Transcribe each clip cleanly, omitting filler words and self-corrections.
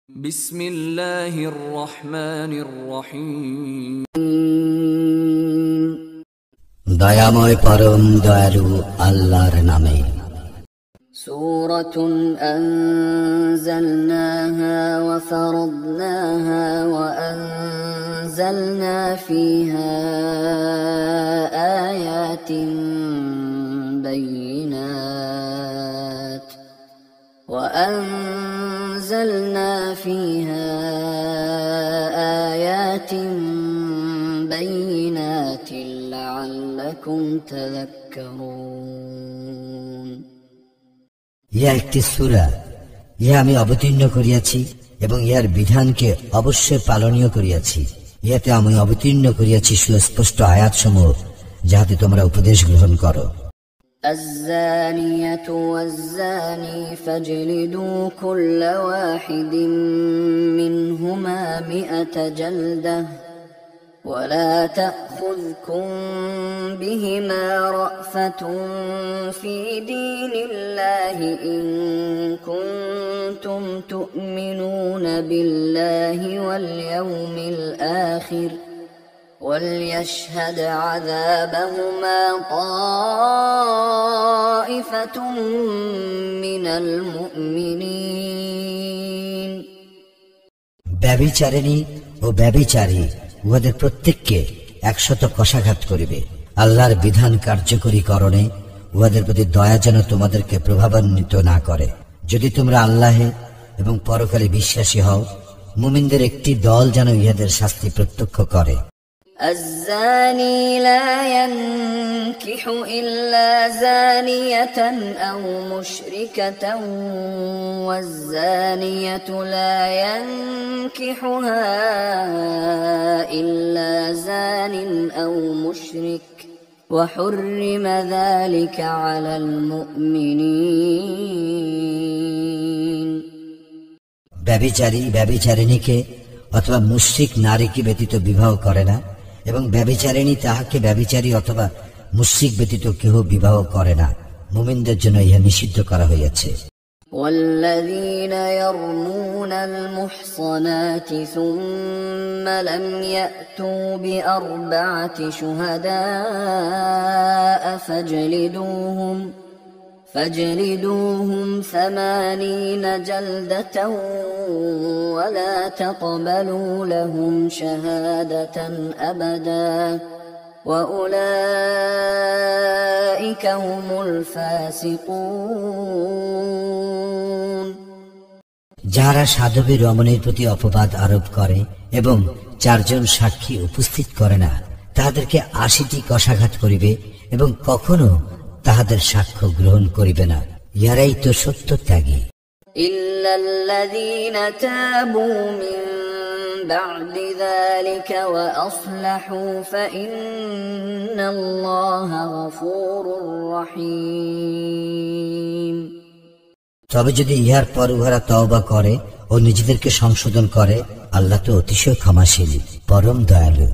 বিসমিল্লাহির রহমানির রহিম। দয়াময় পরম দয়ালু আল্লাহর নামে। সূরাতুন আনজালনাহা ওয়া ফারাদনাহা ওয়া আনজালনা ফীহা আয়াতিন বাইয়িনাত وأنزلنا فيها آيات بينات لعلكم تذكرون। ইহা একটি সূরা, ইহা আমি অবতীর্ণ করিয়াছি এবং ইহার বিধানকে অবশ্যই পালনীয় করিয়াছি। ইহাতে আমি অবতীর্ণ করিয়াছি সুস্পষ্ট আয়াতসমূহ, যাহাতে তোমরা উপদেশ গ্রহণ করো। الزانية والزاني فاجلدوا كل واحد منهما 100 جلدة ولا تأخذكم بهما رأفة في دين الله إن كنتم تؤمنون بالله واليوم الآخر وليشهد عذابهما طائفة من المؤمنين। ব্যভিচারিণী ও ব্যভিচারী উহাদের প্রত্যেককে 100 কষাঘাত করিবে। আল্লাহর বিধান কার্যকরী করণে উহাদের প্রতি দয়া যেন তোমাদেরকে প্রভাবান্বিত না করে। যদি তোমরা আল্লাহে এবং পরকালে বিশ্বাসী হও, মুমিনদের একটি দল যেন ইহাদের শাস্তি প্রত্যক্ষ করে। الزاني لا ينكح إلا زانية أو مشركة والزانية لا ينكحها إلا زان أو مشرك وحرم ذلك على المؤمنين। ব্যভিচারী ব্যভিচারিণীকে অথবা মুশরিক নারীকে ব্যতীত বিবাহ করে না, এবং ব্যভিচারিণী তাহাকে ব্যভিচারী অথবা মুশরিক ব্যতীত কেহ বিবাহ করে না। মুমিনদের জন্য ইহা নিষিদ্ধ করা হইয়াছে। والذين يرمون المحصنات ثم لم يأتوا بأربعة شهداء فاجلدوهم 80 جلدة ولا تقبلوا لهم شهادة أبدا وأولئك هم الفاسقون। যাহারা সাধবী রমণীর প্রতি অপবাদ আরোপ করে এবং 4 জন সাক্ষী উপস্থিত করে না, তাহাদেরকে 80টি কষাঘাত করিবে এবং কখনো তাহাদের সাক্ষ্য গ্রহণ করিবে না। ইহারাই তো সত্য ত্যাগী। إلا الذين تابوا من بعد ذلك وأصلحوا فإن الله غفور رحيم। তবে যদি ইহার পর উহারা তওবা করে ও নিজেদেরকে সংশোধন করে, আল্লাহ তো অতিশয় ক্ষমাশীল, পরম দয়ালু।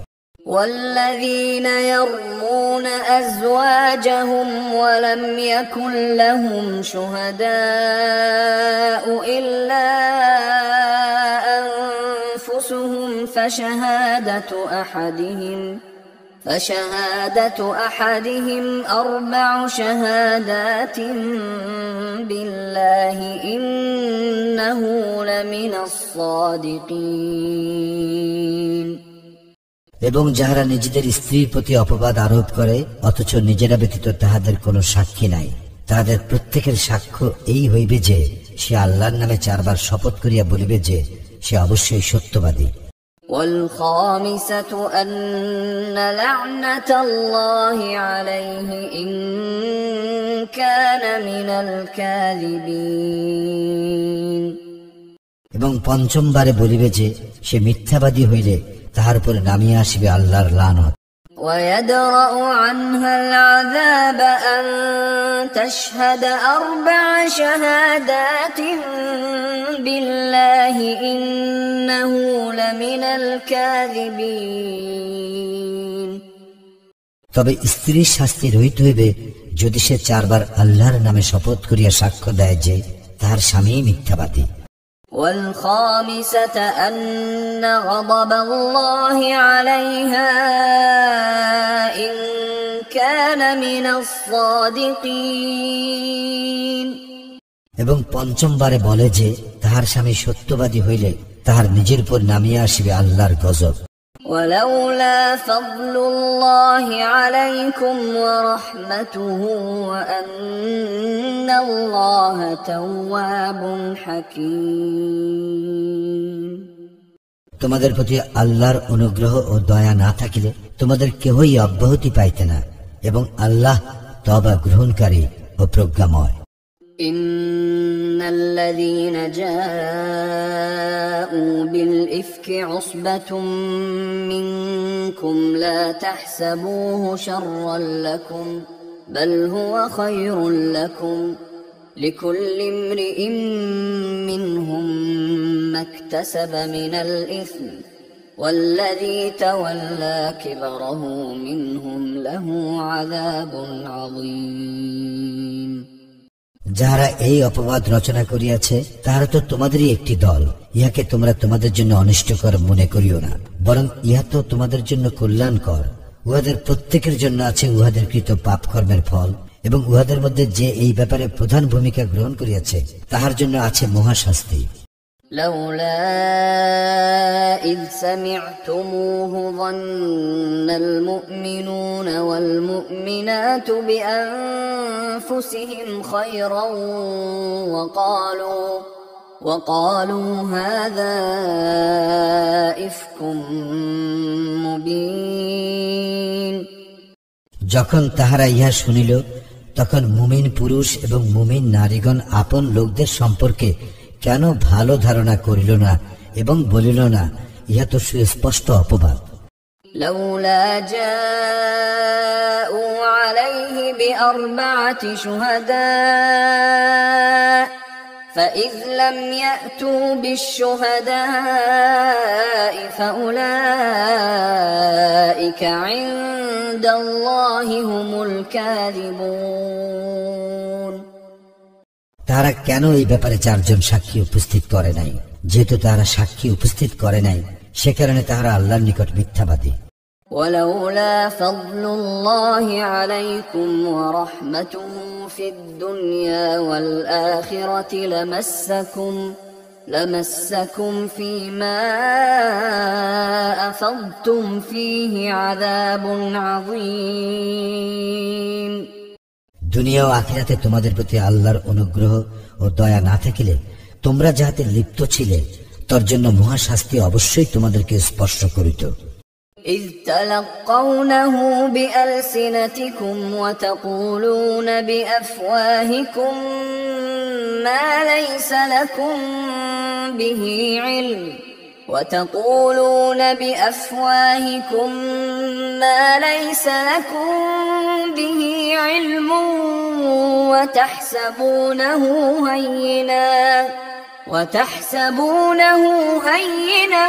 والذين يرمون أزواجهم ولم يكن لهم شهداء إلا أنفسهم فشهادة أحدهم 4 شهادات بالله إنه لمن الصادقين। এবং যাহারা নিজেদের স্ত্রীর প্রতি অপবাদ আরোপ করে অথচ নিজেরা ব্যতীত তাহাদের কোনো সাক্ষী নাই, তাহাদের প্রত্যেকের সাক্ষ্য এই হইবে যে সে আল্লাহর নামে 4 বার শপথ করিয়া বলিবে যে সে অবশ্যই সত্যবাদী। والخامسة أن لعنة الله عليه إن كان من الكاذبين। এবং 5ম বারে বলিবে যে সে মিথ্যাবাদী হইলে তাহার উপরে নামিয়া আসিবে আল্লাহর লানত। ويدرأ عنها العذاب أن تشهد 4 شهادات بالله إنه لمن الكاذبين। তবে স্ত্রীর শাস্তি রহিত হইবে যদি সে 4 বার আল্লাহর নামে শপথ করিয়া সাক্ষ্য দেয় যে তাহার স্বামী মিথ্যাবাদী। والخامسة أن غضب الله عليها إن كان من الصادقين এবং পঞ্চমবারে বলে যে তাহার স্বামী সত্যবাদী হইলে তাহার নিজের উপর নামিয়া আসিবে আল্লাহর গজব। ولولا فضل الله عليكم ورحمته وأن الله تواب حكيم তোমাদের প্রতি আল্লাহর অনুগ্রহ ও দয়া না থাকিলে তোমাদের কেহই অব্যাহতি পাইতে না, এবং আল্লাহ তওবা গ্রহণকারী ও প্রজ্ঞাময়। إن الذين جاءوا بالإفك عصبة منكم لا تحسبوه شرا لكم بل هو خير لكم لكل امرئ منهم ما اكتسب من الإثم والذي تولى كبره منهم له عذاب عظيم যাহারা এই অপবাদ রচনা করিয়াছে তাহারা তো তোমাদেরই একটি দল। ইহাকে তোমরা তোমাদের জন্য অনিষ্টকর মনে করিও না, বরং ইহা তো তোমাদের জন্য কল্যাণকর। উহাদের প্রত্যেকের জন্য আছে উহাদের কৃত পাপ কর্মের ফল, এবং উহাদের মধ্যে যে এই ব্যাপারে প্রধান ভূমিকা গ্রহণ করিয়াছে তাহার জন্য আছে মহাশাস্তি। لولا إذ سمعتموه ظن المؤمنون والمؤمنات بأنفسهم خيرا وقالوا هذا إفك مبين যখন তাহারা ইহা শুনিল তখন মুমিন পুরুষ এবং মুমিন নারীগণ আপন লোকদের সম্পর্কে কেন ভালো ধারণা করিল না এবং বলিল না, ইহা তো সুস্পষ্ট অপবাদ। لولا جاءوا عليه بأربعة شهداء فإذ لم يأتوا بالشهداء فأولئك عند الله هم الكاذبون তারা কেন এই ব্যাপারে চারজন সাক্ষী উপস্থিত করে নাই? যেহেতু তারা সাক্ষী উপস্থিত করে নাই, সে কারণে তাহারা আল্লাহর নিকট মিথ্যাবাদী। ولولا فضل الله عليكم ورحمته في الدنيا والآخرة لمسكم فيما أفضتم فيه عذاب عظيم দুনিয়া ও আখিরাতে তোমাদের প্রতি আল্লাহর অনুগ্রহ ও দয়া না থাকিলে তোমরা যাহাতে লিপ্ত ছিলে তার জন্য মহাশাস্তি অবশ্যই তোমাদেরকে স্পর্শ করিত। إذ تلقونه بألسنتكم وتقولون بأفواهكم ما ليس لكم به علم وتحسبونه هينا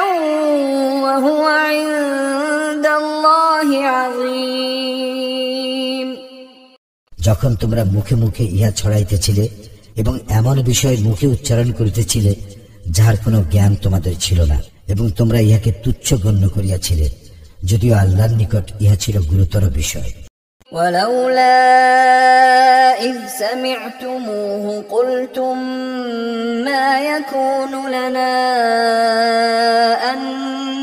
وهو عند الله عظيم যখন তোমরা মুখে মুখে ইহা ছড়াইতেছিলে এবং এমন বিষয় মুখে উচ্চারণ করিতেছিলে যাহার কোনো জ্ঞান তোমাদের ছিল না, এবং তোমরা ইহাকে তুচ্ছ গণ্য করিয়াছিলে, যদিও আল্লাহর নিকট ইহা ছিল গুরুতর বিষয়। ولولا إذ سمعتموه قلتم ما يكون لنا أن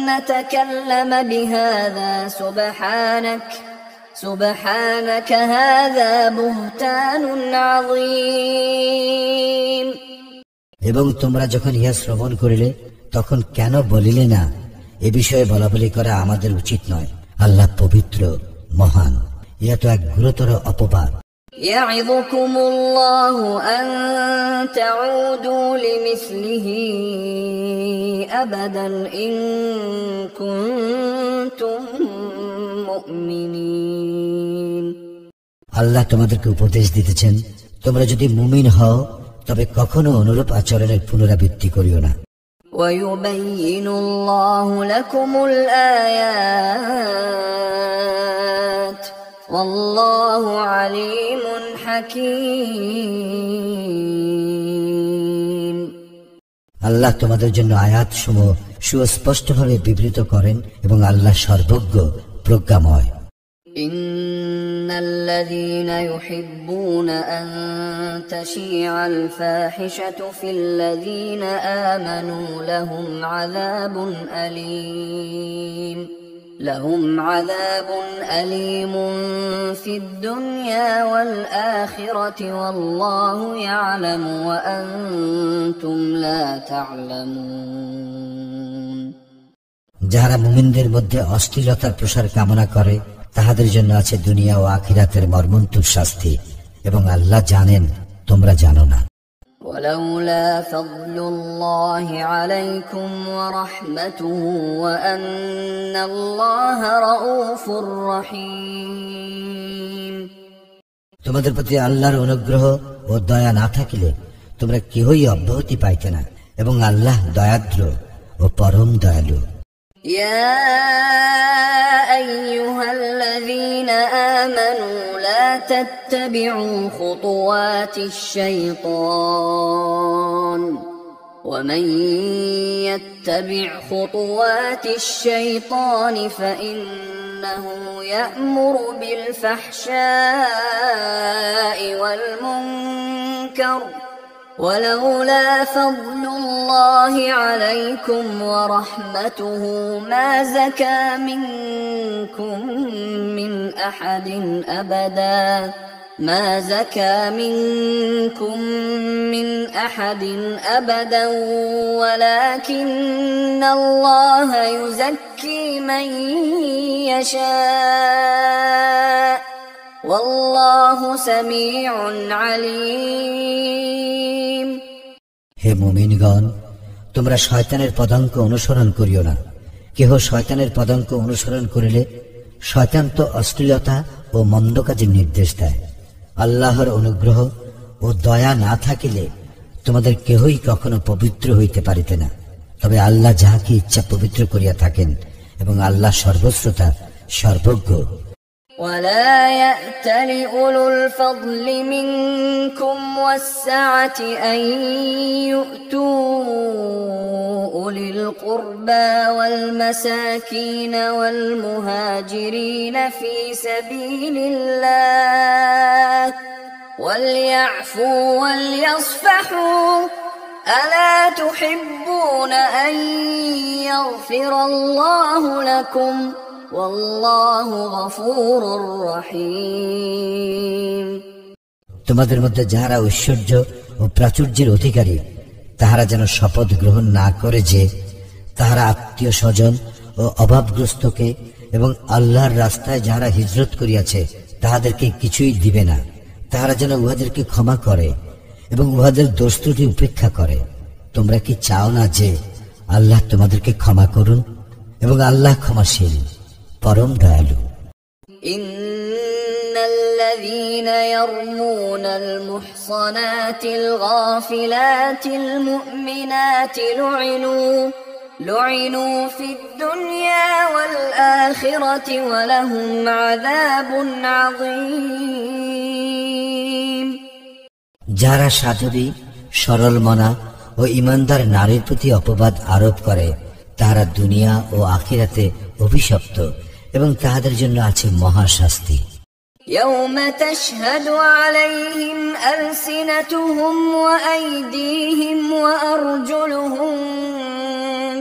نتكلم بهذا سبحانك هذا بهتان عظيم এবং তোমরা যখন ইহা শ্রবণ করিলে তখন কেন বলিলে না, এ বিষয়ে বলাবলি করা আমাদের উচিত নয়, আল্লাহ পবিত্র মহান, ইহা তো এক গুরুতর অপবাদ। يعظكم الله أن تعودوا لمثله أبدا إن كنتم مؤمنين আল্লাহ তোমাদেরকে উপদেশ দিতেছেন, তোমরা যদি মুমিন হও তবে কখনো অনুরূপ আচরণের পুনরাবৃত্তি করিও না। ويبين الله لكم الآيات والله عليم حكيم আল্লাহ তোমাদের জন্য আয়াতসমূহ সুস্পষ্টভাবে বিবৃত করেন এবং আল্লাহ সর্বজ্ঞ প্রজ্ঞাময়। إن الذين يحبون أن تشيع الفاحشة في الذين آمنوا لهم عذاب أليم في الدنيا والآخرة والله يعلم وأنتم لا تعلمون। যারা মুমিনদের মধ্যে অশ্লীলতার প্রসার কামনা করে তাহাদের জন্য আছে দুনিয়া ও আখিরাতের মর্মন্তুদ শাস্তি, এবং আল্লাহ জানেন, তোমরা জানো না। ولولا فضل الله عليكم ورحمته وأن الله رؤوف رحيم। তোমাদের প্রতি আল্লাহর অনুগ্রহ ও দয়া না থাকিলে তোমরা কেহই অব্যাহতি পাইতে না, এবং আল্লাহ দয়াদ্র ও পরম দয়ালু। يا أيها الذين آمنوا لا تتبعوا خطوات الشيطان ومن يتبع خطوات الشيطان فإنه يأمر بالفحشاء والمنكر ولولا فضل الله عليكم ورحمته ما زكى منكم من أحد أبدا ولكن الله يزكي من يشاء والله سميع عليم। হে মুমিনগণ, তোমরা শয়তানের পদাঙ্ক অনুসরণ করিও না। কেহ শয়তানের পদাঙ্ক অনুসরণ করিলে শয়তান তো অশ্লীলতা ও মন্দ কাজের নির্দেশ দেয়। আল্লাহর অনুগ্রহ ও দয়া না থাকিলে তোমাদের কেহই কখনো পবিত্র হইতে পারিতে না। তবে আল্লাহ যাহাকে ইচ্ছা পবিত্র করিয়া থাকেন, এবং আল্লাহ সর্বশ্রোতা সর্বজ্ঞ। ولا يأتل أولو الفضل منكم والسعة أن يؤتوا أولي القربى والمساكين والمهاجرين في سبيل الله وليعفوا وليصفحوا ألا تحبون أن يغفر الله لكم والله غفور رحيم। তোমাদের মধ্যে যাহারা ঐশ্বর্য ও প্রাচুর্যের অধিকারী তাহারা যেন শপথ গ্রহণ না করে যে তাহারা আত্মীয় স্বজন ও অভাবগ্রস্তকে এবং আল্লাহর রাস্তায় যাহারা হিজরত করিয়াছে তাহাদেরকে কিছুই দিবে না। তাহারা যেন উহাদেরকে ক্ষমা করে এবং উহাদের দোষ ত্রুটি উপেক্ষা করে। তোমরা কি চাও না যে আল্লাহ তোমাদেরকে ক্ষমা করুন? এবং আল্লাহ ক্ষমাশীল, পরম দয়ালু। إن الذين يرمون المحصنات الغافلات المؤمنات لعنوا في الدنيا والآخرة ولهم عذاب عظيم। যারা সাধবী, সরল মনা ও ইমানদার নারীর প্রতি অপবাদ আরোপ করে তাহারা দুনিয়া ও আখিরাতে অভিশপ্ত, এবং তাহাদের জন্য আছে মহাশাস্তি। يوم تشهد عليهم ألسنتهم وأيديهم وأرجلهم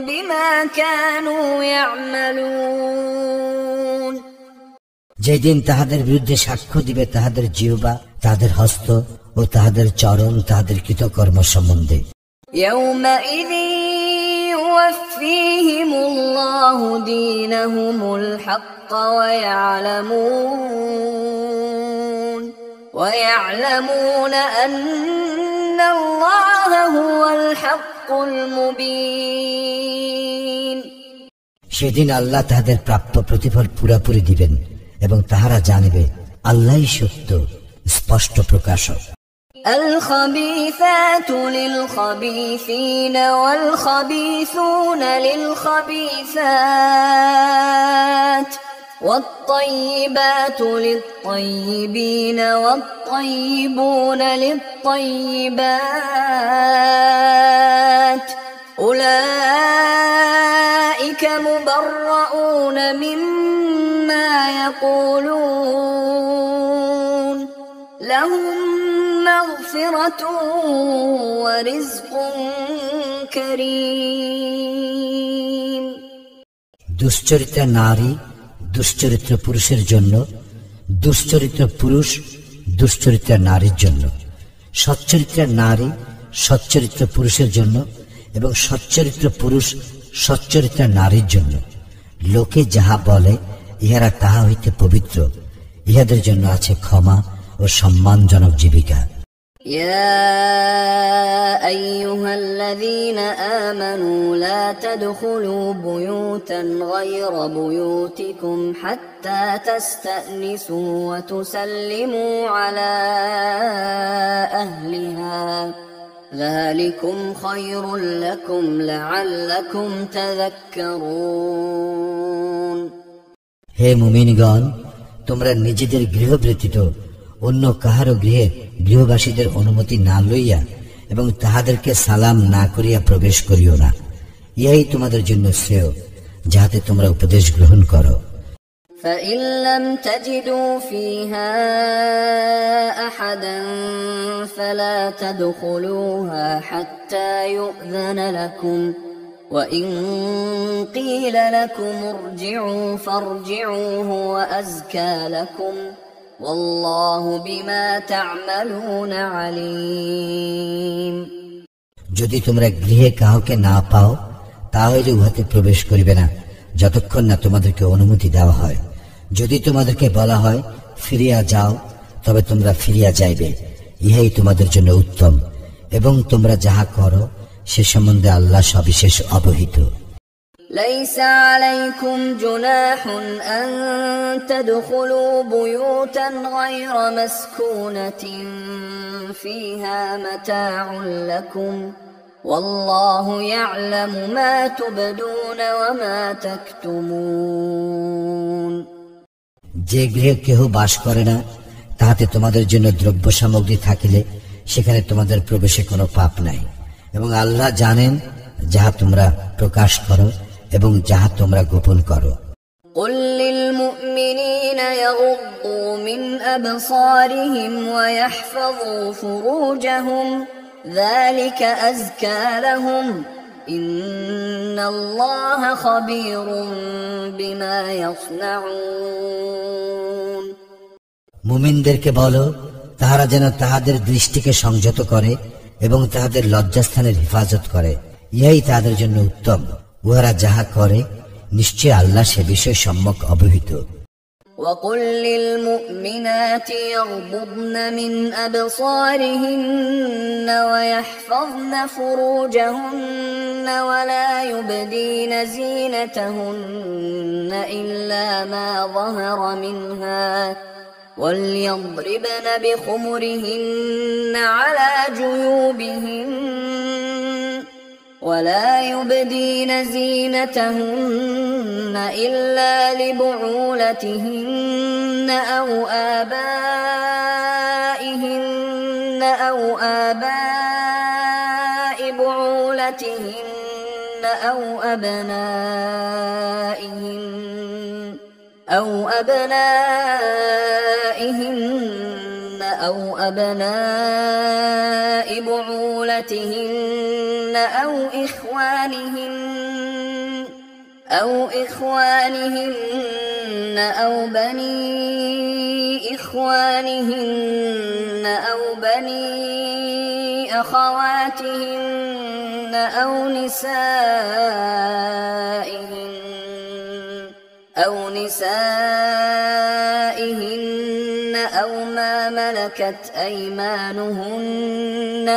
بما كانوا يعملون। যেদিন তাহাদের বিরুদ্ধে সাক্ষ্য দিবে তাহাদের জিহ্বা, তাহাদের হস্ত ও তাহাদের চরণ তাহাদের কৃতকর্ম সম্বন্ধে। يومئذ يوفيهم الله دينهم الحق ويعلمون أن الله هو الحق المبين। সেদিন আল্লাহ তাহাদের প্রাপ্য প্রতিফল পুরাপুরি দিবেন, এবং তাহারা জানিবে আল্লাহই সত্য, স্পষ্ট প্রকাশক। الخبيثات للخبيثين والخبيثون للخبيثات والطيبات للطيبين والطيبون للطيبات أولئك مبرؤون مما يقولون لهم مغفرة ورزق كريم দুশ্চরিত্র নারী দুশ্চরিত্র পুরুষের জন্য, দুশ্চরিত্র পুরুষ দুশ্চরিত্র নারীর জন্য, সচ্চরিত্র নারী সচ্চরিত্র পুরুষের জন্য এবং সচ্চরিত্র পুরুষ সচ্চরিত্র নারীর জন্য। লোকে যাহা বলে ইহারা তাহা হইতে পবিত্র, ইহাদের জন্য আছে ক্ষমা ও সম্মানজনক জীবিকা। يا أيها الذين آمنوا لا تدخلوا بيوتا غير بيوتكم حتى تستأنسوا وتسلموا على أهلها ذلكم خير لكم لعلكم تذكرون। হে মুমিনগণ, তোমরা নিজেদের গৃহ ব্যতীত অন্য কাহারও গৃহে গৃহবাসীদের অনুমতি না লইয়া এবং তাহাদেরকে সালাম না করিয়া প্রবেশ করিও না, ইহাই তোমাদের জন্য শ্রেয়, যাহাতে তোমরা উপদেশ গ্রহণ করো। فإن لم تجدوا فيها أحدا فلا تدخلوها حتى يؤذن لكم وإن قيل لكم ارجعوا فارجعوا هو أزكى لكم والله بما تعملون عليم। যদি তোমরা গৃহে কাউকে না পাও তাহলে উহাতে প্রবেশ করিবে না যতক্ষণ না তোমাদেরকে অনুমতি দেওয়া হয়। যদি তোমাদেরকে বলা হয় ফিরিয়া যাও, তবে তোমরা ফিরিয়া যাইবে, ইহাই তোমাদের জন্য উত্তম, এবং তোমরা যাহা করো সে সম্বন্ধে আল্লাহ সবিশেষ অবহিত। ليس عليكم جناح أن تدخلوا بيوتا غير مسكونة فيها متاع لكم والله يعلم ما تبدون وما تكتمون। যে গৃহে কেহ বাস করে না তাহাতে তোমাদের জন্য দ্রব্য সামগ্রী থাকিলে সেখানে তোমাদের প্রবেশে কোনো পাপ নাই, এবং আল্লাহ জানেন যাহা তোমরা প্রকাশ করো এবং যাহা তোমরা গোপন করো। قل للمؤمنين يغضوا من أبصارهم ويحفظوا فروجهم ذلك أزكى لهم إن الله خبير بما يصنعون। মুমিনদেরকে বলো, তাহারা যেন তাহাদের দৃষ্টিকে সংযত করে এবং তাহাদের লজ্জাস্থানের হেফাজত করে, ইহাই তাহাদের জন্য উত্তম। উহারা যাহা করে নিশ্চয় আল্লাহ সে বিষয়ে সম্যক অবহিত। وقل للمؤمنات يغضضن من أبصارهن ويحفظن فروجهن ولا يبدين زينتهن إلا ما ظهر منها وليضربن بخمرهن على جيوبهن ولا يبدين زينتهن إلا لبعولتهن أو آباء بعولتهن أو أبنائهن بعولتهن أو إخوانهن أو بني إخوانهن أو بني أخواتهن أو نسائهن أو ما ملكت أيمانهن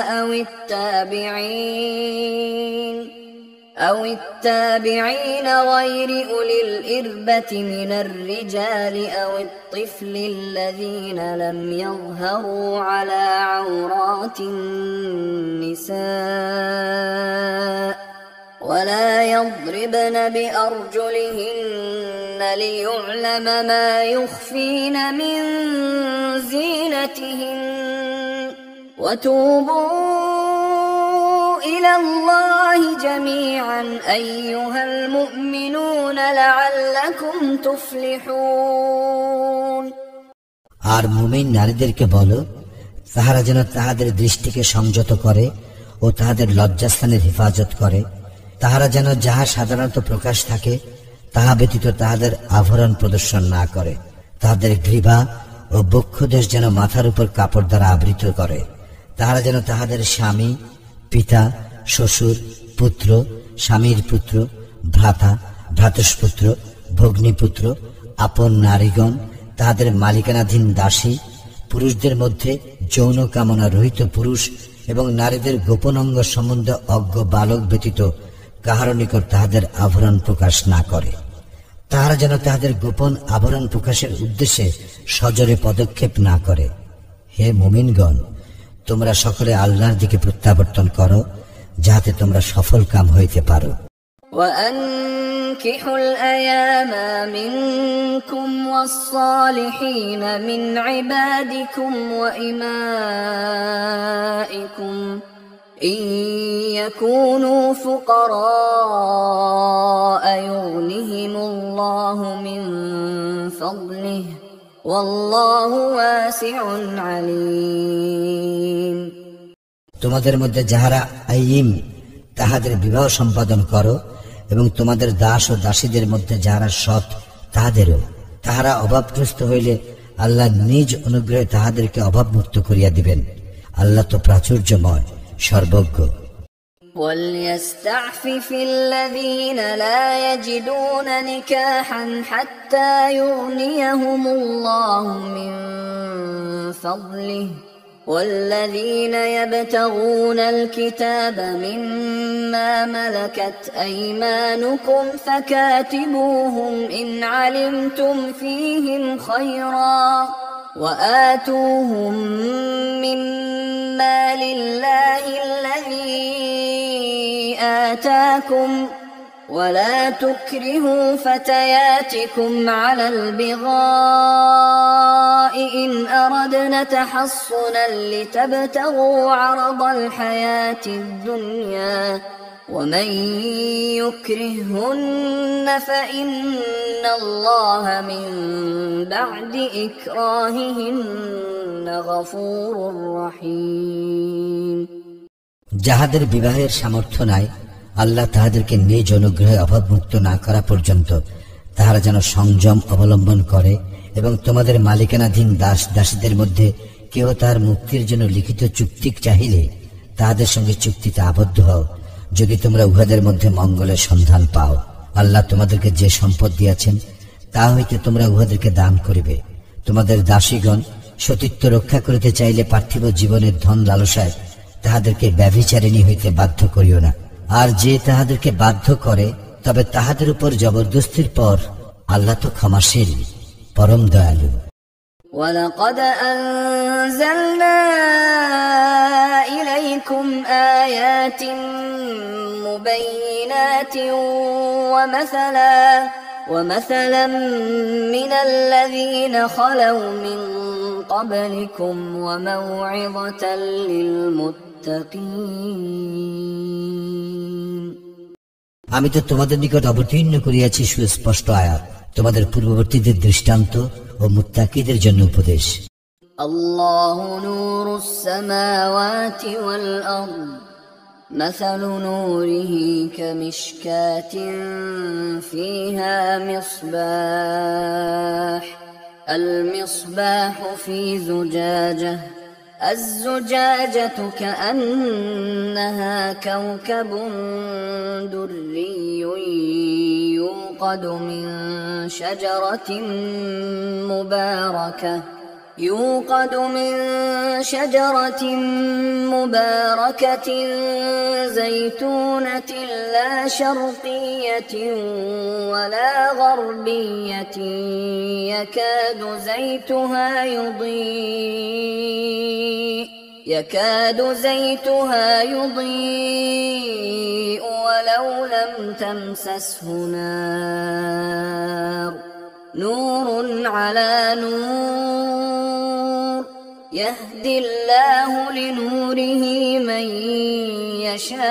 أو التابعين غير أولي الإربة من الرجال أو الطفل الذين لم يظهروا على عورات النساء ولا يضربن بأرجلهن ليعلم ما يخفين من زينتهن وتوبوا إلى الله جميعا أيها المؤمنون لعلكم تفلحون আর মুমিন নারীদেরকে বলো, তাহারা যেন তাহাদের দৃষ্টিকে সংযত করে ও তাহাদের লজ্জাস্থানের হেফাজত করে। তাহারা যেন যাহা সাধারণত প্রকাশ থাকে তাহা ব্যতীত তাহাদের আভরণ প্রদর্শন না করে। তাহাদের গ্রীবা ও বক্ষদেশ যেন মাথার উপর কাপড় দ্বারা আবৃত করে। তাহারা যেন তাহাদের স্বামী, পিতা, শ্বশুর, পুত্র, স্বামীর পুত্র, ভ্রাতা, ভ্রাতুষ্পুত্র, ভগ্নীপুত্র, আপন নারীগণ, তাহাদের মালিকানাধীন দাসী, পুরুষদের মধ্যে যৌন কামনা রহিত পুরুষ এবং নারীদের গোপন অঙ্গ সম্বন্ধে অজ্ঞ বালক ব্যতীত কাহার নিকট তাহাদের আভরণ প্রকাশ না করে। তাহারা যেন তাহাদের গোপন আভরণ প্রকাশের উদ্দেশ্যে সজোরে পদক্ষেপ না করে। হে মুমিনগণ, তোমরা সকলে আল্লাহর দিকে প্রত্যাবর্তন করো, যাহাতে তোমরা সফল কাম হইতে পারো। وأنكحوا الأيام منكم والصالحين من عبادكم وإمائكم إن يكونوا فقراء يغنهم الله من فضله والله واسع عليم তোমাদের মধ্যে যাহারা আইয়িম তাহাদের বিবাহ সম্পাদন করো এবং তোমাদের দাস ও দাসীদের মধ্যে যাহারা সৎ তাহাদেরও। তাহারা অভাবগ্রস্ত হইলে আল্লাহ নিজ অনুগ্রহে তাহাদেরকে অভাবমুক্ত করিয়া দিবেন। আল্লাহ তো প্রাচুর্যময়, সর্বজ্ঞ। وليستعفف الذين لا يجدون نكاحا حتى يغنيهم الله من فضله والذين يبتغون الكتاب مما ملكت أيمانكم فكاتبوهم إن علمتم فيهم خيرا وآتوهم مما لله الذي آتاكم ولا تكرهوا فتياتكم على البغاء إن أردنا تحصنا لتبتغوا عرض الحياة الدنيا ومن يكرههن فإن الله من بعد إكراههن غفور رحيم যাহাদের বিবাহের সামর্থ্য নাই, আল্লাহ তাহাদেরকে নিজ অনুগ্রহে অভাবমুক্ত না করা পর্যন্ত তাহারা যেন সংযম অবলম্বন করে এবং তোমাদের মালিকানাধীন দাস দাসীদের মধ্যে কেউ তার মুক্তির জন্য লিখিত চুক্তি চাহিলে তাহাদের সঙ্গে চুক্তিতে আবদ্ধ হও, যদি তোমরা উহাদের মধ্যে মঙ্গলের সন্ধান পাও। আল্লাহ তোমাদেরকে যে সম্পদ দিয়াছেন তা হইতে তোমরা উহাদেরকে দান করিবে। তোমাদের দাসীগণ সতীত্ব রক্ষা করিতে চাইলে পার্থিব জীবনের ধন লালসায় তাহাদেরকে ব্যভিচারিণী হইতে বাধ্য করিও না। আর যে তাহাদেরকে বাধ্য করে তবে তাহাদের উপর জবরদস্তির পর আল্লাহ তো ক্ষমাশীল, পরম দয়ালু। ولقد أنزلنا إليكم آيات مبينات ومثلا من الذين خلوا من قبلكم وموعظة للمتقين আমি তো তোমাদের নিকট অবতীর্ণ করিয়াছি সুস্পষ্ট আয়াত, তোমাদের পূর্ববর্তীদের দৃষ্টান্ত ও মুত্তাকিদের জন্য উপদেশ। الله نور السماوات والأرض مثل نوره كمشكاة فيها مصباح المصباح في زجاجة الزجاجة كأنها كوكب دري يوقد من شجرة مباركة زيتونة لا شرقية ولا غربية يكاد زيتها يضيء ولو لم تمسسه نار نور على نور يهدي الله لنوره من يشاء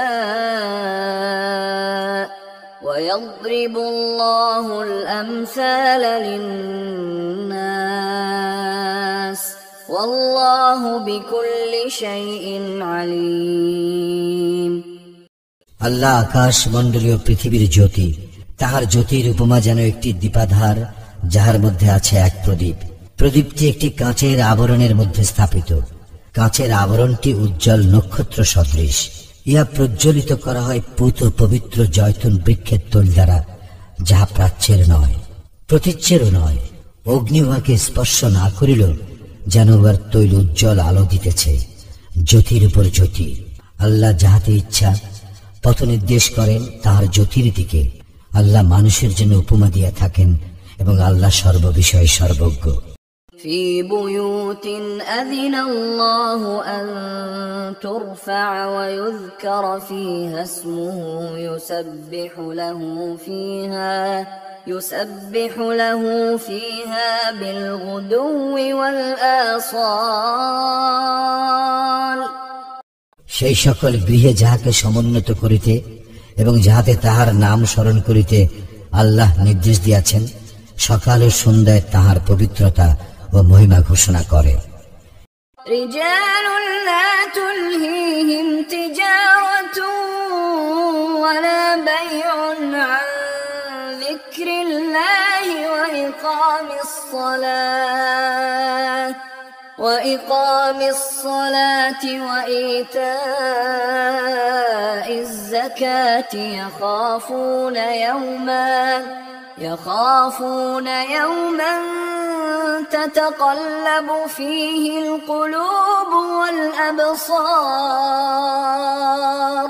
ويضرب الله الأمثال للناس والله بكل شيء عليم আল্লাহ আকাশ মণ্ডলীয় পৃথিবীর জ্যোতি, তাহার জ্যোতির উপমা যেন একটি দীপাধার, যাহার মধ্যে আছে এক প্রদীপ। প্রদীপটি একটি কাঁচের আবরণের মধ্যে স্থাপিত। কাঁচের আবরণটি উজ্জ্বল নক্ষত্র সদৃশ। ইহা প্রজ্বলিত করা হয় পুত পবিত্র জয়তুন বৃক্ষের তৈল দ্বারা, যাহা প্রাচ্যের নয়, প্রতীচ্যেরও নয়। অগ্নি উহাকে স্পর্শ না করিল, যেন উহার তৈল উজ্জ্বল আলো দিতেছে, জ্যোতির উপর জ্যোতি। আল্লাহ যাহাতে ইচ্ছা পথ নির্দেশ করেন তাহার জ্যোতির দিকে। আল্লাহ মানুষের জন্য উপমা দিয়া থাকেন এবং আল্লাহ সর্ববিষয়ে সর্বজ্ঞ। في بيوت أذن الله أن ترفع ويذكر فيها اسمه يسبح له فيها بالغدو والآصال সেই সকল গৃহে যাহাকে সমুন্নত করিতে এবং যাহাতে তাহার নাম স্মরণ করিতে আল্লাহ নির্দেশ দিয়াছেন, সকাল ও সন্ধ্যায় তাহার পবিত্রতা ও মহিমা ঘোষণা করে। رجال لا تلهيهم تجارة ولا بيع عن ذكر الله وإقام الصلاة وإيتاء الزكاة يخافون يوما تتقلب فيه القلوب والأبصار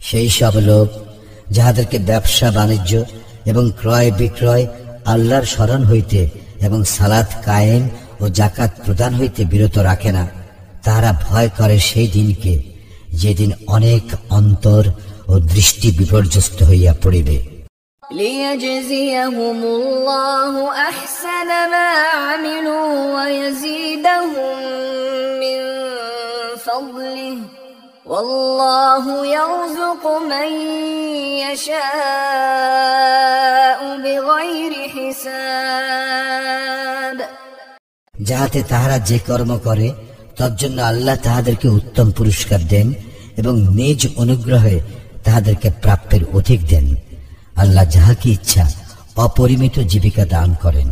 সেই সব লোক যাহাদেরকে ব্যবসা বাণিজ্য এবং ক্রয় বিক্রয় আল্লাহর স্মরণ হইতে এবং সালাত কায়েম ও জাকাত প্রদান হইতে বিরত রাখে না, তারা ভয় করে সেই দিনকে, যেদিন অনেক অন্তর ও দৃষ্টি বিপর্যস্ত হইয়া পড়িবে। ليجزيهم الله أحسن ما عملوا ويزيدهم من فضله والله يرزق من يشاء بغير حساب যাহাতে তাহারা যে কর্ম করে তজ্জন্য আল্লাহ তাহাদেরকে উত্তম পুরস্কার দেন এবং নিজ অনুগ্রহে তাহাদেরকে প্রাপ্যের অধিক দেন। আল্লাহ যাহাকে ইচ্ছা অপরিমিত জীবিকা দান করেন।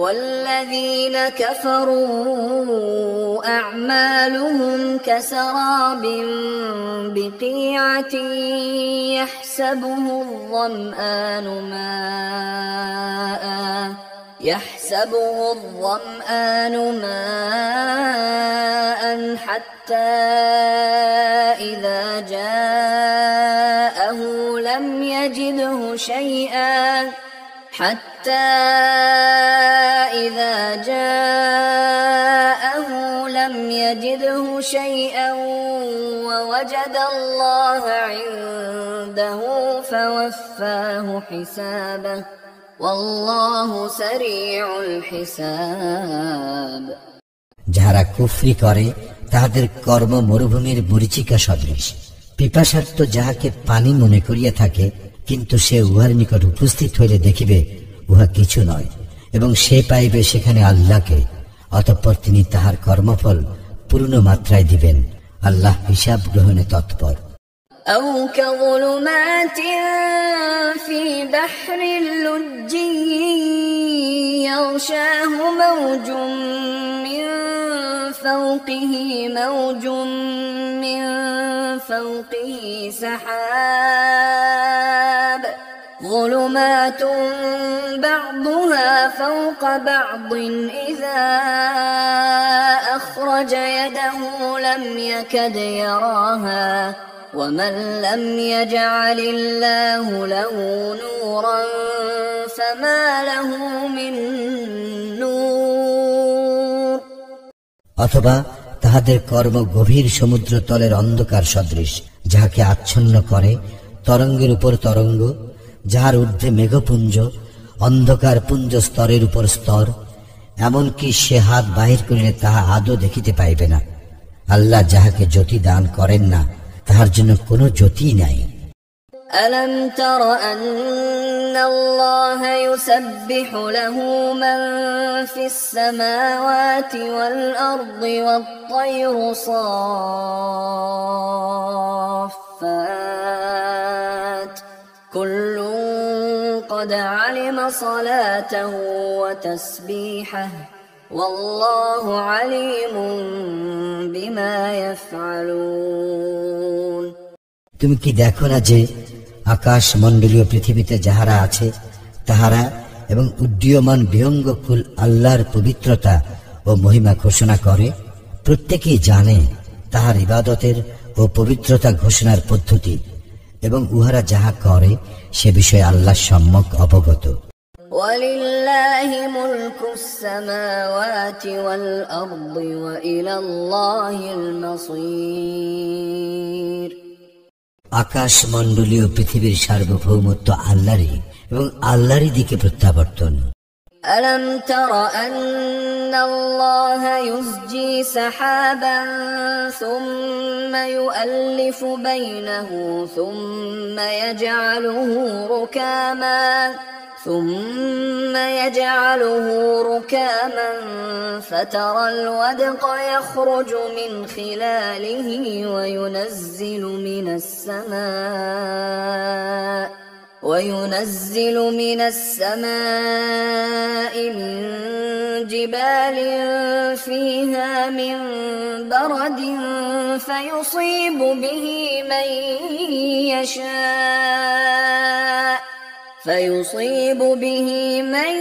والذين كفروا أعمالهم كسراب بقيعة يحسبه الظمآن ماء حتى إذا جاءه لم يجده شيئا ووجد الله عنده فوفاه حسابه والله سريع الحساب যাহারা কুফরি করে তাহাদের কর্ম মরুভূমির মরীচিকা সদৃশ। পিপাসার্থ যাহাকে পানি মনে করিয়া থাকে, কিন্তু সে উহার নিকট উপস্থিত হইলে দেখিবে উহা কিছু নয় এবং সে পাইবে সেখানে আল্লাহকে। অতঃপর তিনি তাহার কর্মফল পূর্ণ মাত্রায় দিবেন। আল্লাহ হিসাব গ্রহণে তৎপর। أو كظلمات في بحر لجي يغشاه موج من فوقه سحاب ظلمات بعضها فوق بعض إذا أخرج يده لم يكد يراها ومن لم يجعل الله له نورا فما له من نور অথবা তাহাদের কর্ম গভীর সমুদ্র তলের অন্ধকার সদৃশ, যাহাকে আচ্ছন্ন করে তরঙ্গের উপর তরঙ্গ, যাহার ঊর্ধ্বে মেঘপুঞ্জ, অন্ধকার পুঞ্জ স্তরের উপর স্তর, এমনকি সে হাত বাহির করিলে তাহা আদৌ দেখিতে পাইবে না। আল্লাহ যাহাকে জ্যোতি দান করেন না তাহার জন্য কোনো জ্যোতি নাই। ألم تر أن الله يسبح له من في السماوات والأرض والطير صافات كل قد علم صلاته وتسبيحه والله عليم بما يفعلون তুমি কি দেখো না যে আকাশ মণ্ডলীয় পৃথিবীতে যাহারা আছে তাহারা এবং উড্ডীয়মান বিহঙ্গকুল আল্লাহর পবিত্রতা ও মহিমা ঘোষণা করে? প্রত্যেকেই জানে তাহার ইবাদতের ও পবিত্রতা ঘোষণার পদ্ধতি, এবং উহারা যাহা করে সে বিষয়ে আল্লাহ সম্যক অবগত। وَلِلَّهِ مُلْكُ السَّمَاوَاتِ وَالْأَرْضِ وَإِلَى اللَّهِ الْمَصِيرُ। আকাশ মণ্ডলীয় পৃথিবীর সার্বভৌমত্ব আল্লাহরই এবং আল্লাহরই দিকে প্রত্যাবর্তন। أَلَمْ تَرَ أَنَّ اللَّهَ يُزْجِي سَحَابًا ثُمَّ يُؤَلِّفُ بَيْنَهُ ثُمَّ يجعله ركاما فترى الودق يخرج من خلاله وينزل من السماء من جبال فيها من برد فيصيب به من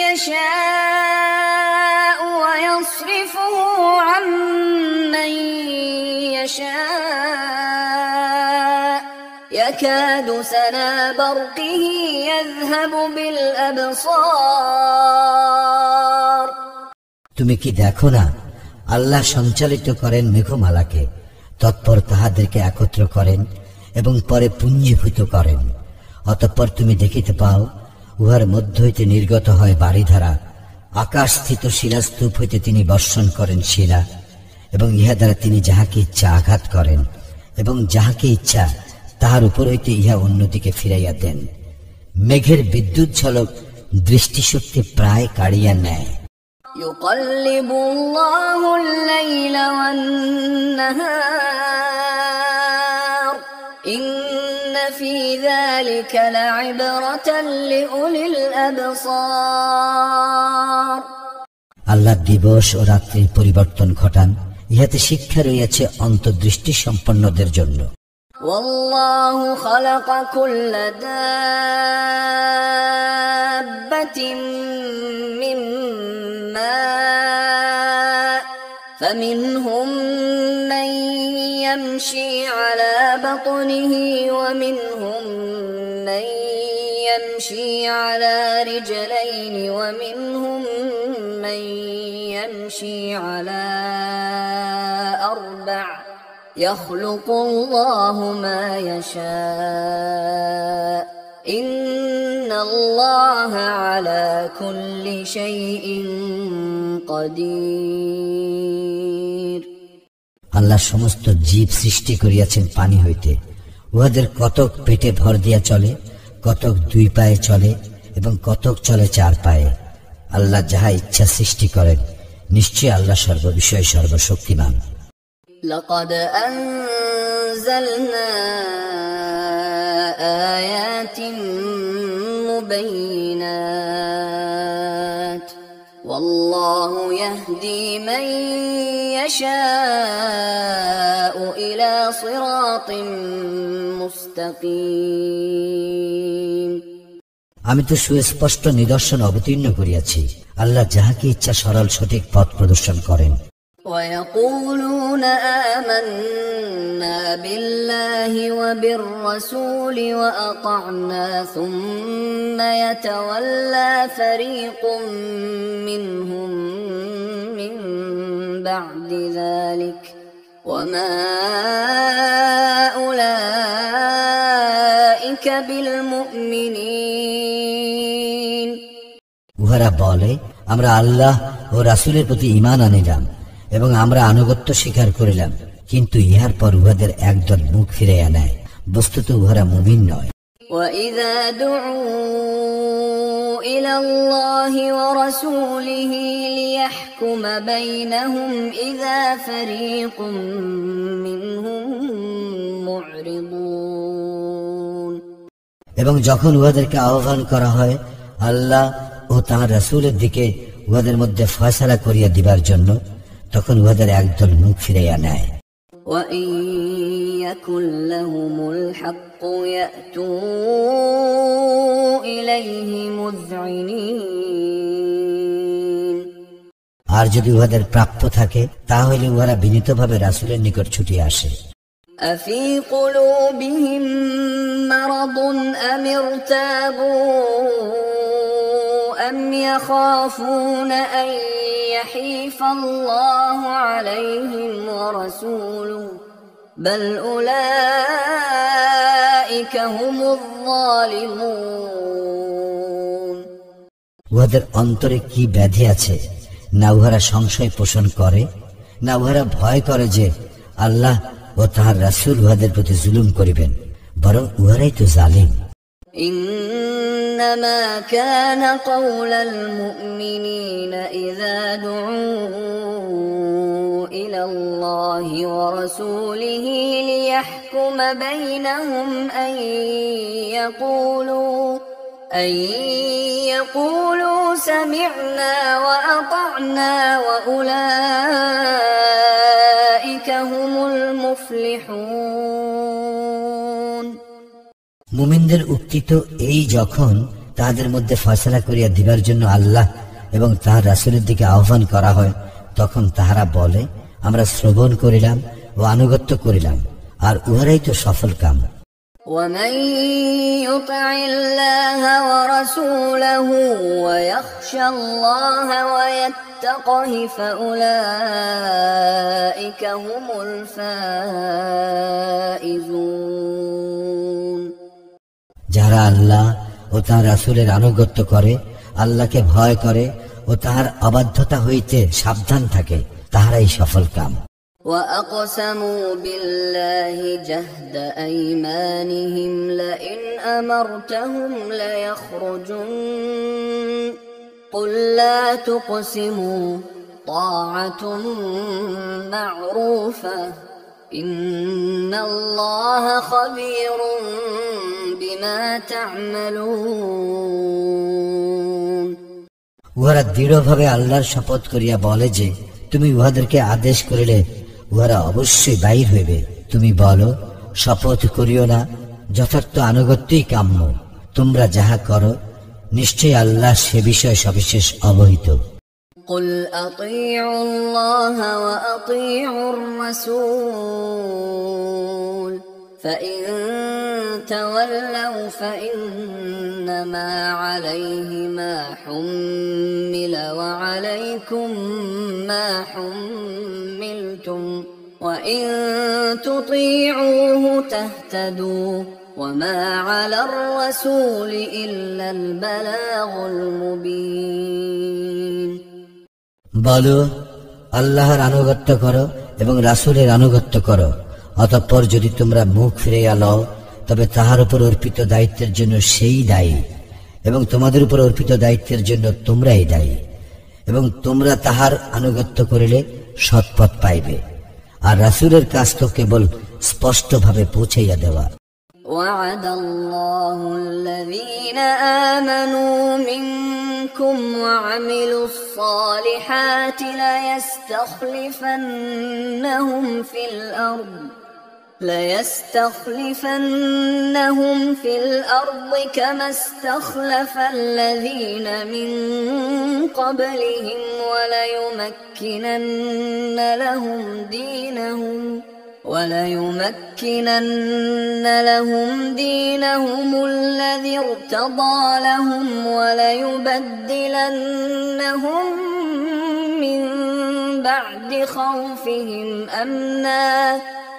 يشاء ويصرفه عن من يشاء يكاد سنا برقه يذهب بالأبصار। তুমি কি দেখো না আল্লাহ সঞ্চালিত করেন মেঘমালাকে, তৎপর তাহাদেরকে একত্র করেন এবং পরে পুঞ্জীভূত করেন। অতঃপর তুমি দেখিতে পাও উহার মধ্য হইতে নির্গত হয় বারিধারা। আকাশ স্থিত শিলাস্তূপ হইতে তিনি বর্ষণ করেন শিলা, এবং ইহা দ্বারা তিনি যাহাকে ইচ্ছা আঘাত করেন, এবং যাহাকে ইচ্ছা তাহার উপর হইতে ইহা অন্যদিকে ফিরাইয়া দেন। মেঘের বিদ্যুৎ ঝলক দৃষ্টিশক্তি প্রায় কাড়িয়া নেয়। يقلب الله الليل والنهار إن في ذلك لعبرة لأولي الأبصار। আল্লাহ দিবস ও রাত্রির পরিবর্তন ঘটান, ইহাতে শিক্ষা রইয়াছে অন্তর্দৃষ্টি সম্পন্নদের জন্য। والله خلق كل دابة من ماء فمنهم من يمشي على بطنه ومنهم من يمشي على رجلين ومنهم من يمشي على أربع يخلق الله ما يشاء إن الله على كل شيء قدير। আল্লাহ সমস্ত জীব সৃষ্টি করিয়াছেন পানি হইতে। উহাদের কতক পেটে ভর দিয়া চলে, কতক দুই পায়ে চলে এবং কতক চলে চার পায়ে। আল্লাহ যাহা ইচ্ছা সৃষ্টি করেন, নিশ্চয় আল্লাহ সর্ববিষয়ে সর্বশক্তিমান। لقد أنزلنا آيات مبينات والله يهدي من يشاء إلى صراط مستقيم। আমি তো সুস্পষ্ট নিদর্শন অবতীর্ণ করিয়াছি। আল্লাহ যাহাকে ইচ্ছা সরল সঠিক পথ প্রদর্শন করেন। ويقولون آمنا بالله وبالرسول وأطعنا ثم يتولى فريق منهم من بعد ذلك وما أولئك بالمؤمنين। উহারা বলে, আমরা আল্লাহ ও রাসূলের প্রতি ঈমান আনিলাম এবং আমরা আনুগত্য স্বীকার করিলাম, কিন্তু ইহার পর উহাদের একদল মুখ ফিরাইয়া নেয়, বস্তুত উহারা মুমিন নয়। وَإِذَا دُعُوا إِلَى اللَّهِ وَرَسُولِهِ لِيَحْكُمَ بَيْنَهُمْ إِذَا فَرِيقٌ مِّنْهُمْ مُعْرِضُونَ। এবং যখন উহাদেরকে আহ্বান করা হয় আল্লাহ ও তাঁর রাসূলের দিকে উহাদের মধ্যে ফয়সালা করিয়া দিবার জন্য, তখন উহাদের একদল মুখ ফিরাইয়া নেয়। وَإِن يَكُن لَّهُمُ الْحَقُّ يَأْتُوا إِلَيْهِ مُذْعِنِينَ। আর যদি উহাদের প্রাপ্য থাকে তাহলে উহারা বিনীতভাবে রাসূলের নিকট ছুটিয়া আসে। أَفِي قُلُوبِهِم مَّرَضٌ أَمِ ارْتَابُوا أَمْ يَخَافُونَ أَن يَحِيفَ اللَّهُ عَلَيْهِمْ وَرَسُولُهُ بَلْ أُولَٰئِكَ هُمُ الظَّالِمُونَ। উহাদের অন্তরে কি ব্যাধি আছে? না উহারা সংশয় পোষণ করে, না উহারা ভয় করে যে আল্লাহ ও তাঁর রাসূল উহাদের প্রতি জুলুম করিবেন, বরং উহারাই তো জালিম। إنما كان قول المؤمنين إذا دعوا إلى الله ورسوله ليحكم بينهم أن يقولوا سمعنا وأطعنا وأولئك هم المفلحون। মুমিনদের উক্তি তো এই, যখন তাহাদের মধ্যে ফয়সালা করিয়া দিবার জন্য আল্লাহ এবং তাহার রাসূলের দিকে আহ্বান করা হয়, তখন তাহারা বলে আমরা শ্রবণ করিলাম ও আনুগত্য করিলাম, আর উহারাই তো সফল কাম। ومن يطع الله ورسوله ويخشى الله ويتقه فأولئك هم الفائزون। যারা আল্লাহ ও তাঁর রাসূলের আনুগত্য করে, আল্লাহকে ভয় করে ও তাহার অবাধ্যতা হইতে সাবধান থাকে, তাহারাই সফল কাম। وأقسموا بالله جهد أيمانهم لئن أمرتهم ليخرجن قل لا تقسموا طاعة معروفة إن الله خبير بما تعملون। উহারা দৃঢ়ভাবে আল্লাহর শপথ করিয়া বলে যে তুমি উহাদেরকে আদেশ করিলে উহারা অবশ্যই বাহির হইবে। তুমি বলো, শপথ করিও না, যথার্থ আনুগত্যই কাম্য। তোমরা যাহা করো নিশ্চয়ই আল্লাহ সে বিষয়ে সবিশেষ অবহিত। قل أطيعوا الله وأطيعوا الرسول فإن تولوا فإنما عليه ما حمل وعليكم ما حملتم وإن تطيعوه تهتدوا وما على الرسول إلا البلاغ المبين। বলো, আল্লাহর আনুগত্য করো এবং রাসূলের আনুগত্য করো, অতঃপর যদি তোমরা মুখ ফিরাইয়া লও তবে তাহার উপর অর্পিত দায়িত্বের জন্য সেই দায়ী, এবং তোমাদের উপর অর্পিত দায়িত্বের জন্য তোমরাই দায়ী, এবং তোমরা তাহার আনুগত্য করিলে সৎপথ পাইবে। আর রাসূলের কাজ তো কেবল স্পষ্টভাবে পৌঁছাইয়া দেওয়া। وعد الله الذين آمنوا منكم وعملوا الصالحات ليستخلفنهم في الأرض كما استخلف الذين من قبلهم وليمكنن لهم دينهم الذي ارتضى لهم وليبدلنهم من بعد خوفهم أمنا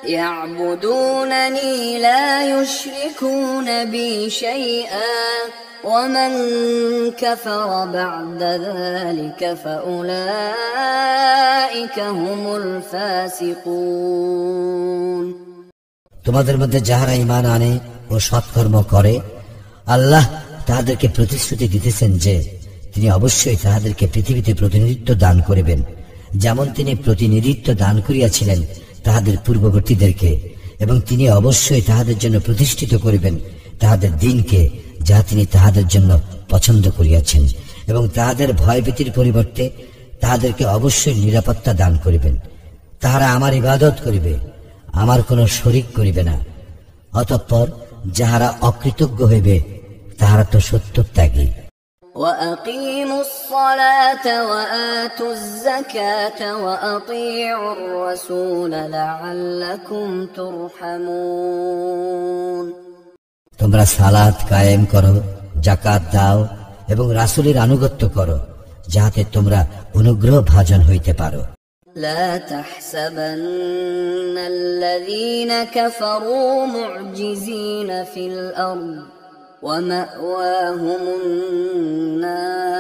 يعبدونني لا يشركون بي شيئا ومن كفر بعد ذلك فأولئك هم الفاسقون তোমাদের মধ্যে যাহারা ঈমান আনে ও সৎকর্ম করে আল্লাহ তাহাদেরকে প্রতিশ্রুতি দিতেছেন যে তিনি অবশ্যই তাহাদেরকে পৃথিবীতে প্রতিনিধিত্ব দান করিবেন, যেমন তিনি প্রতিনিধিত্ব দান করিয়াছিলেন তাহাদের পূর্ববর্তীদেরকে, এবং তিনি অবশ্যই তাহাদের জন্য প্রতিষ্ঠিত করিবেন তাহাদের দিনকে, যা তিনি তাহাদের জন্য পছন্দ করিয়াছেন, এবং তাহাদের ভয়ভীতির পরিবর্তে তাহাদেরকে অবশ্যই নিরাপত্তা দান করিবেন। তাহারা আমার ইবাদত করিবে, আমার কোনো শরীক করিবে না। অতঃপর যাহারা অকৃতজ্ঞ হইবে তাহারা তো সত্যত্যাগী। وأقيموا الصلاة وآتوا الزكاة وأطيعوا الرسول لعلكم ترحمون তোমরা সালাত কায়েম করো, যাকাত দাও এবং রাসূলের আনুগত্য করো, যাহাতে তোমরা অনুগ্রহ ভাজন হইতে পারো। لا تحسبن الذين كفروا معجزين في الأرض ومأواهم النار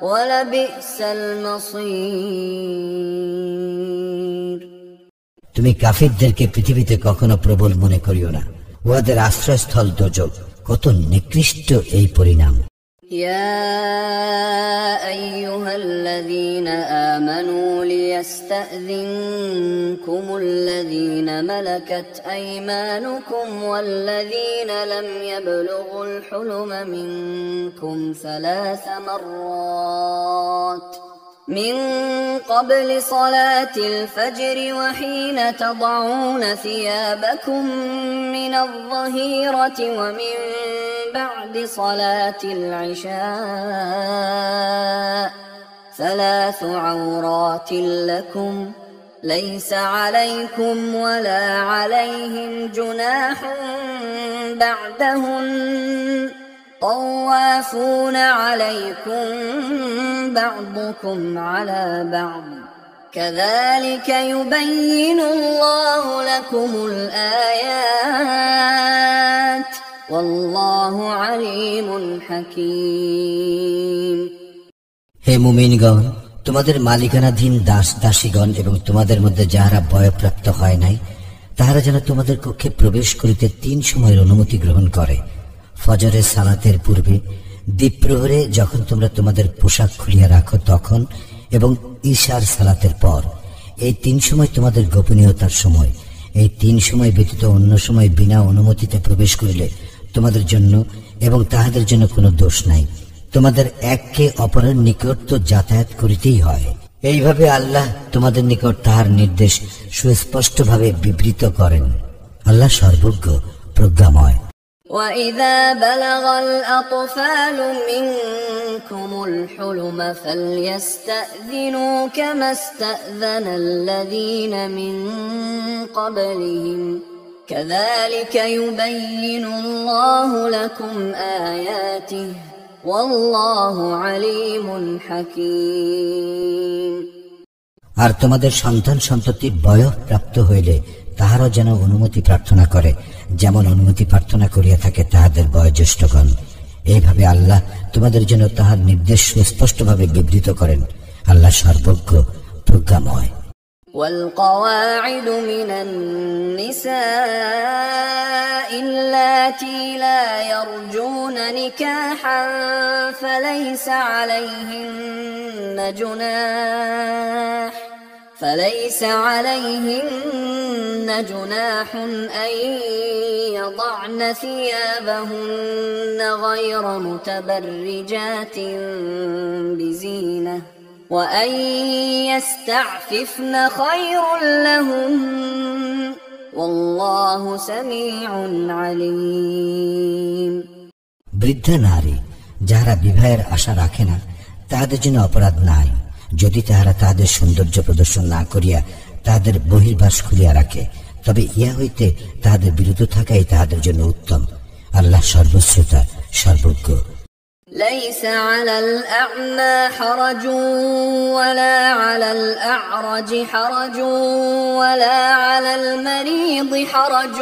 ولبئس المصير তুমি কাফিরদেরকে পৃথিবীতে কখনো প্রবল মনে করিও না, উহাদের আশ্রয়স্থল দোজখ, কত নিকৃষ্ট এই পরিণাম। يا أيها الذين آمنوا ليستأذنكم الذين ملكت أيمانكم والذين لم يبلغوا الحلم منكم 3 مرات من قبل صلاة الفجر وحين تضعون ثيابكم من الظهيرة ومن بعد صلاة العشاء 3 عورات لكم ليس عليكم ولا عليهم جناح بعدهن طوافون عليكم بعضكم على بعض كذلك يبين الله لكم الآيات والله عليم حكيم হে মুমিনগণ, তোমাদের মালিকানাধীন দাস দাসীগণ এবং তোমাদের মধ্যে যাহারা বয়প্রাপ্ত হয় নাই তাহারা যেন তোমাদের কক্ষে প্রবেশ করিতে 3 সময়ের অনুমতি গ্রহণ করে। ফজরের সালাতের পূর্বে, দ্বীপ্রহরে যখন তোমরা তোমাদের পোশাক খুলিয়া রাখো তখন, এবং ঈশার সালাতের পর। এই 3 সময় তোমাদের গোপনীয়তার সময়। এই 3 সময় ব্যতীত অন্য সময় বিনা অনুমতিতে প্রবেশ করিলে তোমাদের জন্য এবং তাহাদের জন্য কোনো দোষ নাই। তোমাদের এককে অপরের নিকট তো যাতায়াত করিতেই হয়। এইভাবে আল্লাহ তোমাদের নিকট তাহার নির্দেশ সুস্পষ্টভাবে বিবৃত করেন। আল্লাহ সর্বজ্ঞ, প্রজ্ঞাময়। وَإِذَا بَلَغَ الْأَطْفَالُ مِنكُمُ الْحُلُمَ فَلْيَسْتَأْذِنُوا كَمَا اسْتَأْذَنَ الَّذِينَ مِن قَبْلِهِمْ كَذَلِكَ يُبَيِّنُ اللَّهُ لَكُمْ آيَاتِهِ وَاللَّهُ عَلِيمٌ حَكِيمٌ আর তোমাদের সন্তান সন্ততি বয়ঃপ্রাপ্ত হইলে তাহারা যেন অনুমতি প্রার্থনা করে, যেমন অনুমতি প্রার্থনা করিয়া থাকে তাহাদের বয়োজ্যেষ্ঠগণ। এইভাবে আল্লাহ তোমাদের জন্য তাহার নির্দেশ সুস্পষ্টভাবে বিবৃত করেন। আল্লাহ সর্বজ্ঞ, প্রজ্ঞাময়। والقواعد من النساء اللاتي لا يرجون نكاحا فليس عليهن جناح أن يضعن ثيابهن غير متبرجات بزينة وأن يستعففن خير لهم والله سميع عليم বৃদ্ধা নারী যাহারা বিবাহের আশা রাখে না তাহাদের জন্য অপরাধ নাই, যদি তাহারা তাহাদের সৌন্দর্য প্রদর্শন না করিয়া তাহাদের বহির্বাস খুলিয়া রাখে, তবে ইহা হইতে তাহাদের বিরত থাকাই তাহাদের জন্য উত্তম। আল্লাহ সর্বশ্রোতা, সর্বজ্ঞ। ليس على الأعمى حرج ولا على الأعرج حرج ولا على المريض حرج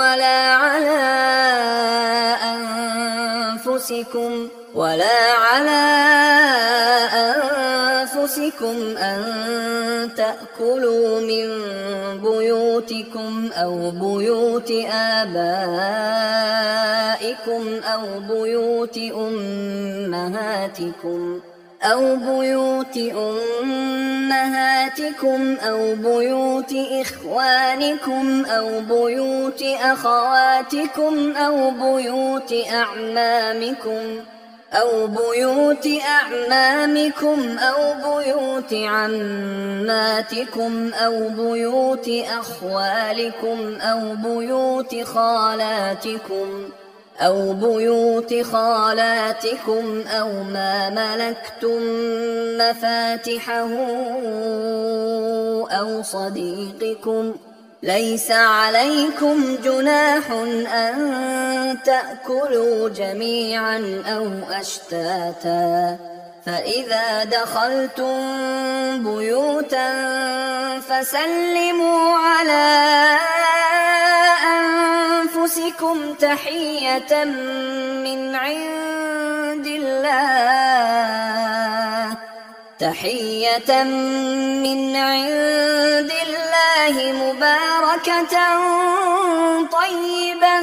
ولا على أنفسكم أن تأكلوا من بيوتكم أو بيوت آبائكم أو بيوت أمهاتكم أو بيوت إخوانكم أو بيوت أخواتكم أو بيوت أعمامكم أو بيوت عماتكم أو بيوت أخوالكم أو بيوت خالاتكم أو ما ملكتم مفاتحه أو صديقكم. ليس عليكم جناح أن تأكلوا جميعا أو أشتاتا فإذا دخلتم بيوتا فسلموا على أنفسكم تحية من عند الله مباركة طيبة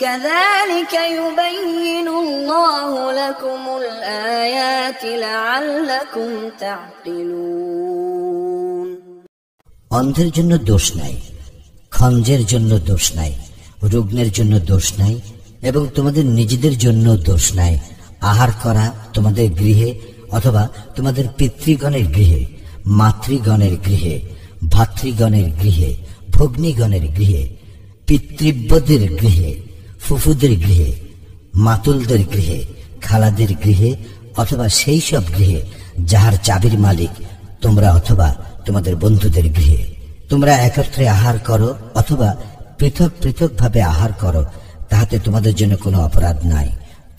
كذلك يبين الله لكم الآيات لعلكم تعقلون. অন্ধের জন্য দোষ নাই, খঞ্জের জন্য দোষ নাই, রুগ্নের জন্য দোষ নাই এবং তোমাদের নিজেদের জন্য দোষ নাই। আহার করা তোমাদের গৃহে অথবা তোমাদের পিতৃগণের গৃহে, মাতৃগণের গৃহে, ভাতৃগণের গৃহে, ভগ্নীগণের গৃহে, পিতৃব্যদের গৃহে, ফুফুদের গৃহে, মাতুলদের গৃহে, খালাদের গৃহে অথবা সেই সব গৃহে যাহার চাবির মালিক তোমরা অথবা তোমাদের বন্ধুদের গৃহে। তোমরা একত্রে আহার করো অথবা পৃথক পৃথক ভাবে আহার করো, তাহাতে তোমাদের জন্য কোনো অপরাধ নাই।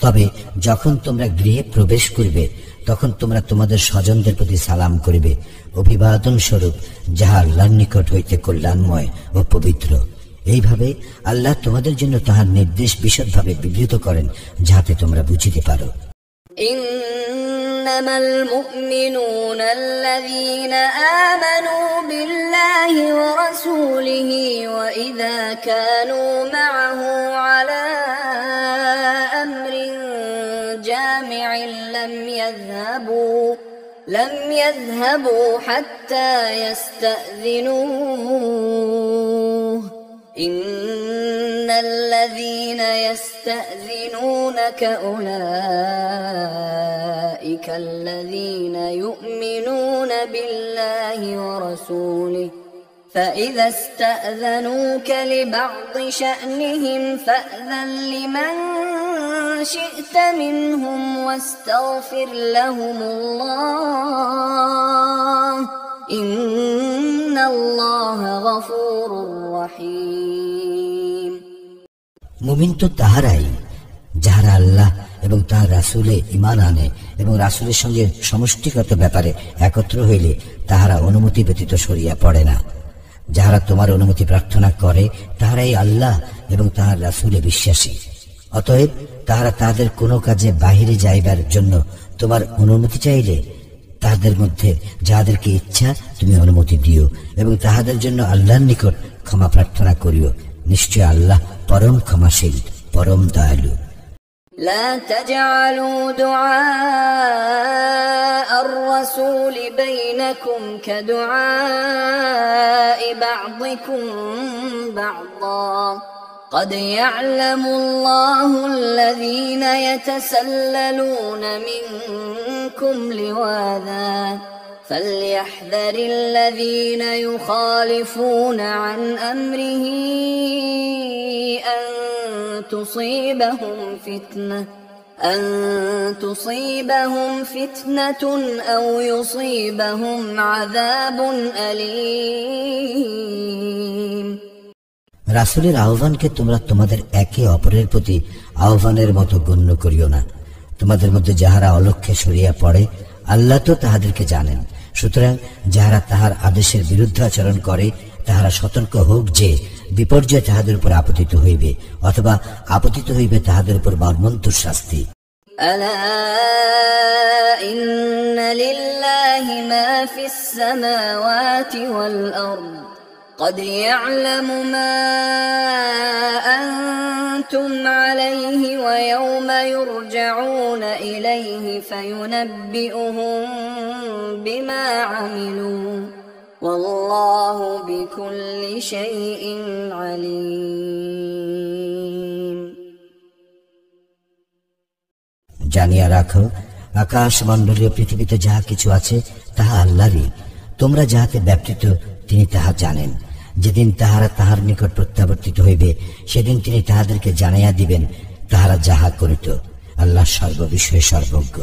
তবে যখন তোমরা গৃহে প্রবেশ করবে তখন তোমরা তোমাদের স্বজনদের প্রতি সালাম করিবে, অভিবাদন স্বরূপ, যাহা আল্লাহর নিকট হইতে কল্যাণময় ও পবিত্র। এইভাবে আল্লাহ তোমাদের জন্য তাহার নির্দেশ বিশদভাবে বিবৃত করেন, যাহাতে তোমরা বুঝিতে পারো। إنما المؤمنون الذين آمنوا بالله ورسوله وإذا كانوا معه على أمر جامع لم يذهبوا حتى يستأذنوه إن الذين يستأذنونك أولئك الذين يؤمنون بالله ورسوله فإذا استأذنوك لبعض شأنهم فأذن لمن شئت منهم واستغفر لهم الله إن الله غفور رحيم। মুমিন তো তাহারাই যাহারা আল্লাহ এবং তাহার রাসূলে ঈমান আনে এবং রাসূলের সঙ্গে সমষ্টিগত ব্যাপারে একত্র হইলে তাহারা অনুমতি ব্যতীত সরিয়া পড়ে না। যাহারা তোমার অনুমতি প্রার্থনা করে তাহারাই আল্লাহ এবং তাহার রাসূলে বিশ্বাসী। অতএব তাহারা তাহাদের কোনো কাজে বাহিরে যাইবার জন্য তোমার অনুমতি চাইলে তাহাদের মধ্যে যাহাদেরকে ইচ্ছা তুমি অনুমতি দিও এবং তাহাদের জন্য আল্লাহর নিকট ক্ষমা প্রার্থনা করিও। নিশ্চয় আল্লাহ পরম ক্ষমাশীল, পরম দয়ালু। لا تجعلوا دعاء الرسول بينكم كدعاء بعضكم بعضا قد يعلم الله الذين يتسللون منكم لواذا فليحذر الذين يخالفون عن أمره أن تصيبهم فتنة أو يصيبهم عذاب أليم। রাসূলের আহ্বানকে তোমরা তোমাদের একে অপরের প্রতি আহ্বানের মতো গণ্য করিও না। তোমাদের মধ্যে যাহারা অলক্ষ্যে সরিয়া পড়ে আল্লাহ তো তাহাদেরকে জানেন। সুতরাং যাহারা তাহার আদেশের বিরুদ্ধে আচরণ করে তাহারা সতর্ক হোক যে বিপর্যয় তাহাদের উপর আপতিত হইবে, অথবা আপতিত হইবে তাহাদের উপর মর্মন্তুর শাস্তি। ألا إن لله ما في السماوات والأرض قد يعلم ما أنتم عليه ويوم يرجعون إليه فينبئهم بما عملوا والله بكل شيء عليم। জানিয়া রাখো, আকাশ মণ্ডলীয় পৃথিবীতে যাহা কিছু আছে তাহা আল্লাহরই। তোমরা যাহাতে ব্যাপৃত তিনি তাহা জানেন। যেদিন তাহারা তাহার নিকট প্রত্যাবর্তিত হইবে সেদিন তিনি তাহাদেরকে জানাইয়া দিবেন তাহারা যাহা করিত। আল্লাহ সর্ববিষয়ে সর্বজ্ঞ।